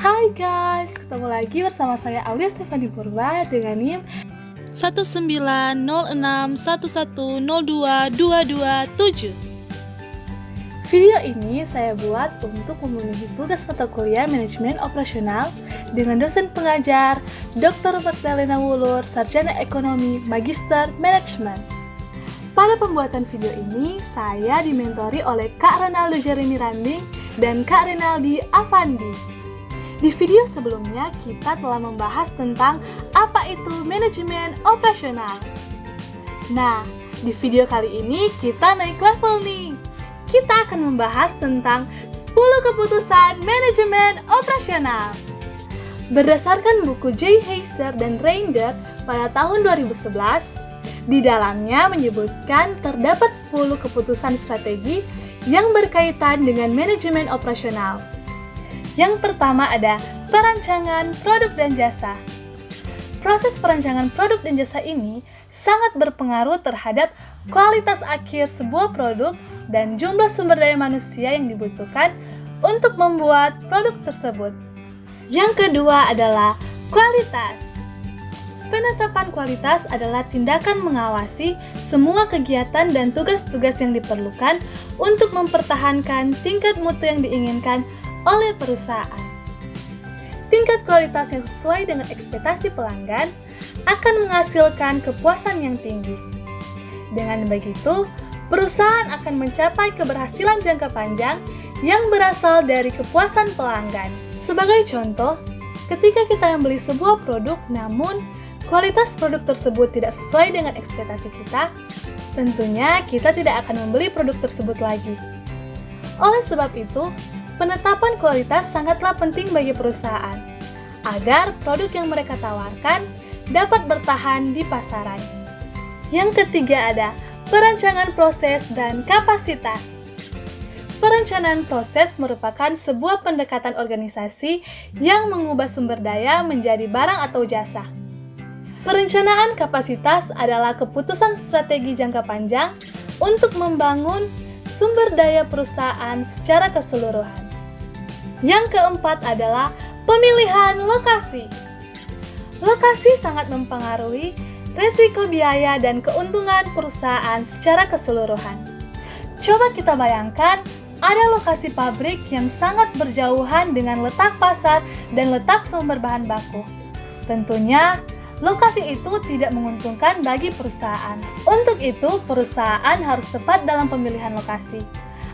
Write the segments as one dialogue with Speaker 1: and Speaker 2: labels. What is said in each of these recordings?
Speaker 1: Hai guys, ketemu lagi bersama saya Aulia Stefani Purba dengan NIM
Speaker 2: 19061102227.
Speaker 1: Video ini saya buat untuk memenuhi tugas mata kuliah Manajemen Operasional dengan dosen pengajar Dr. Magdalena Wulur, Sarjana Ekonomi, Magister Manajemen. Pada pembuatan video ini, saya dimentori oleh Kak Ronaldo Jeremy Randing dan Kak Renaldi Avandi. Di video sebelumnya, kita telah membahas tentang apa itu manajemen operasional. Nah, di video kali ini kita naik level nih. Kita akan membahas tentang 10 keputusan manajemen operasional. Berdasarkan buku J. Heiser dan Reinders pada tahun 2011, di dalamnya menyebutkan terdapat 10 keputusan strategi yang berkaitan dengan manajemen operasional. Yang pertama ada perancangan produk dan jasa. Proses perancangan produk dan jasa ini sangat berpengaruh terhadap kualitas akhir sebuah produk dan jumlah sumber daya manusia yang dibutuhkan untuk membuat produk tersebut. Yang kedua adalah kualitas. Penetapan kualitas adalah tindakan mengawasi semua kegiatan dan tugas-tugas yang diperlukan untuk mempertahankan tingkat mutu yang diinginkan oleh perusahaan. Tingkat kualitas yang sesuai dengan ekspektasi pelanggan akan menghasilkan kepuasan yang tinggi. Dengan begitu, perusahaan akan mencapai keberhasilan jangka panjang yang berasal dari kepuasan pelanggan. Sebagai contoh, ketika kita membeli sebuah produk namun kualitas produk tersebut tidak sesuai dengan ekspektasi kita, tentunya kita tidak akan membeli produk tersebut lagi. Oleh sebab itu, penetapan kualitas sangatlah penting bagi perusahaan agar produk yang mereka tawarkan dapat bertahan di pasaran. Yang ketiga ada perancangan proses dan kapasitas. Perencanaan proses merupakan sebuah pendekatan organisasi yang mengubah sumber daya menjadi barang atau jasa. Perencanaan kapasitas adalah keputusan strategi jangka panjang untuk membangun sumber daya perusahaan secara keseluruhan. Yang keempat adalah pemilihan lokasi. Lokasi sangat mempengaruhi resiko biaya dan keuntungan perusahaan secara keseluruhan. Coba kita bayangkan, ada lokasi pabrik yang sangat berjauhan dengan letak pasar dan letak sumber bahan baku. Tentunya, lokasi itu tidak menguntungkan bagi perusahaan. Untuk itu, perusahaan harus tepat dalam pemilihan lokasi,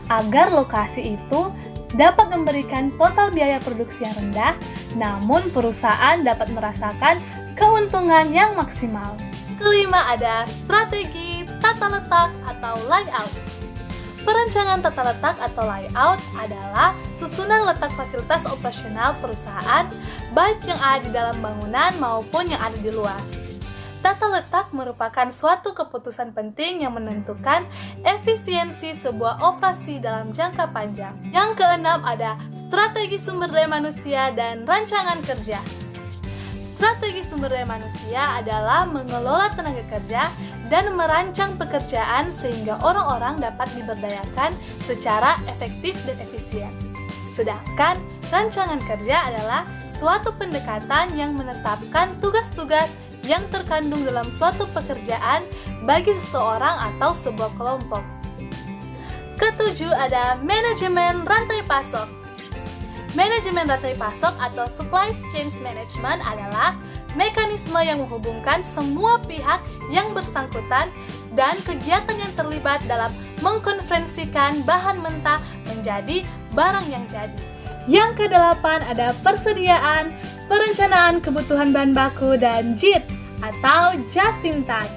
Speaker 1: agar lokasi itu dapat memberikan total biaya produksi yang rendah, namun perusahaan dapat merasakan keuntungan yang maksimal. Kelima ada strategi tata letak atau layout. Perencanaan tata letak atau layout adalah susunan letak fasilitas operasional perusahaan, baik yang ada di dalam bangunan maupun yang ada di luar. Tata letak merupakan suatu keputusan penting yang menentukan efisiensi sebuah operasi dalam jangka panjang. Yang keenam ada strategi sumber daya manusia dan rancangan kerja. Strategi sumber daya manusia adalah mengelola tenaga kerja dan merancang pekerjaan sehingga orang-orang dapat diberdayakan secara efektif dan efisien. Sedangkan rancangan kerja adalah suatu pendekatan yang menetapkan tugas-tugas yang terkandung dalam suatu pekerjaan bagi seseorang atau sebuah kelompok. Ketujuh ada manajemen rantai pasok. Manajemen rantai pasok atau supply chain management adalah mekanisme yang menghubungkan semua pihak yang bersangkutan dan kegiatan yang terlibat dalam mengkonversikan bahan mentah menjadi barang yang jadi. Yang kedelapan ada persediaan, perencanaan kebutuhan bahan baku, dan JIT atau Just in Time.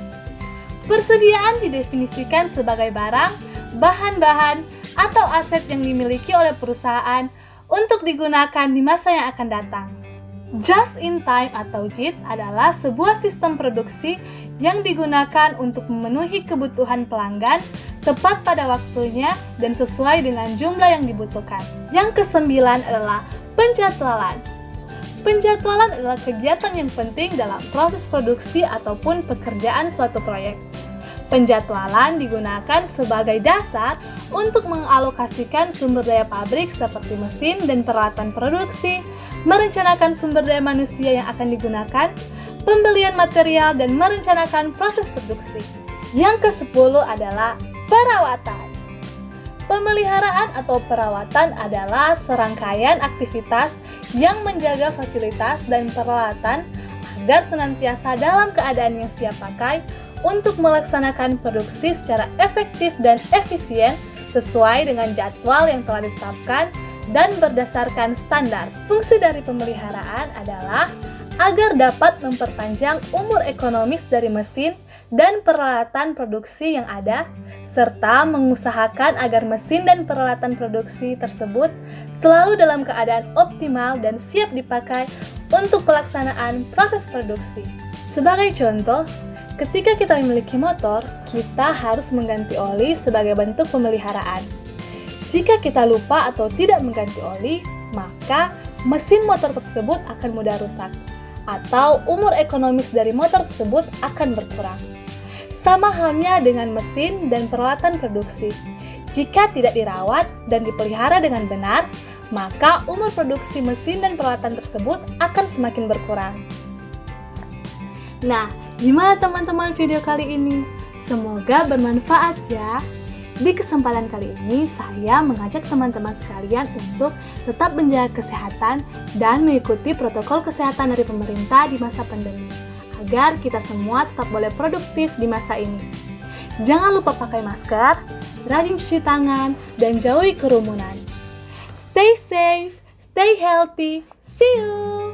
Speaker 1: Persediaan didefinisikan sebagai barang, bahan-bahan, atau aset yang dimiliki oleh perusahaan untuk digunakan di masa yang akan datang. Just in time atau JIT adalah sebuah sistem produksi yang digunakan untuk memenuhi kebutuhan pelanggan tepat pada waktunya dan sesuai dengan jumlah yang dibutuhkan. Yang kesembilan adalah penjadwalan. Penjadwalan adalah kegiatan yang penting dalam proses produksi ataupun pekerjaan suatu proyek. Penjadwalan digunakan sebagai dasar untuk mengalokasikan sumber daya pabrik seperti mesin dan peralatan produksi, merencanakan sumber daya manusia yang akan digunakan, pembelian material, dan merencanakan proses produksi. Yang ke-10 adalah perawatan. Pemeliharaan atau perawatan adalah serangkaian aktivitas yang menjaga fasilitas dan peralatan agar senantiasa dalam keadaan yang siap pakai untuk melaksanakan produksi secara efektif dan efisien sesuai dengan jadwal yang telah ditetapkan dan berdasarkan standar. Fungsi dari pemeliharaan adalah agar dapat memperpanjang umur ekonomis dari mesin dan peralatan produksi yang ada, serta mengusahakan agar mesin dan peralatan produksi tersebut selalu dalam keadaan optimal dan siap dipakai untuk pelaksanaan proses produksi. Sebagai contoh, ketika kita memiliki motor, kita harus mengganti oli sebagai bentuk pemeliharaan. Jika kita lupa atau tidak mengganti oli, maka mesin motor tersebut akan mudah rusak, atau umur ekonomis dari motor tersebut akan berkurang. Sama halnya dengan mesin dan peralatan produksi. Jika tidak dirawat dan dipelihara dengan benar, maka umur produksi mesin dan peralatan tersebut akan semakin berkurang. Nah, gimana teman-teman video kali ini? Semoga bermanfaat ya. Di kesempatan kali ini, saya mengajak teman-teman sekalian untuk tetap menjaga kesehatan dan mengikuti protokol kesehatan dari pemerintah di masa pandemi, agar kita semua tetap boleh produktif di masa ini. Jangan lupa pakai masker, rajin cuci tangan, dan jauhi kerumunan. Stay safe, stay healthy, see you!